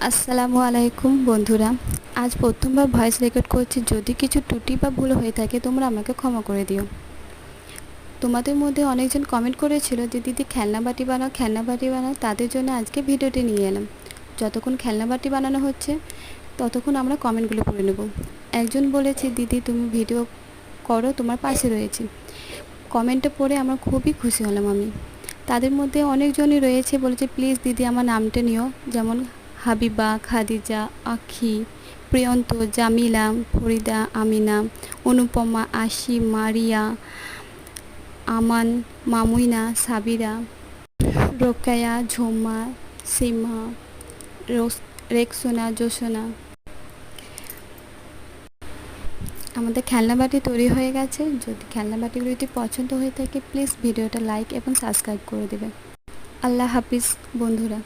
আসসালামু আলাইকুম বন্ধুরা। আজ প্রথমবার ভয়েস রেকর্ড করছি। যদি কিছু ত্রুটি বা ভুল হয়ে থাকে তোমরা আমাকে ক্ষমা করে দিও। তোমাদের মধ্যে অনেকজন কমেন্ট করেছিল যে দিদি খেলনা বাটি বানাও, খেলনা বাটি বানাও। তাদের জন্য আজকে ভিডিওটি নিয়ে এলাম। যতক্ষণ খেলনা বাটি বানানো হচ্ছে ততক্ষণ আমরা কমেন্টগুলো পড়ে নেব। একজন বলেছে দিদি তুমি ভিডিও করো, তোমার পাশে রয়েছে। কমেন্টটা পড়ে আমার খুবই খুশি হলাম আমি। তাদের মধ্যে অনেকজনই রয়েছে বলেছে প্লিজ দিদি আমার নামটা নিও, যেমন হাবিবা, খাদিজা, আখি, প্রিয়ন্ত, জামিলা, ফরিদা, আমিনা, অনুপমা, আশি, মারিয়া, আমান, মামুইনা, সাবিরা, রোকায়া, ঝোমা, সীমা, রেক্সোনা, জোসনা। আমাদের খেলনা বাটি তৈরি হয়ে গেছে। যদি খেলনা বাটিগুলো যদি পছন্দ হয়ে থাকে প্লিজ ভিডিওটা লাইক এবং সাবস্ক্রাইব করে দেবে। আল্লাহ হাফিজ বন্ধুরা।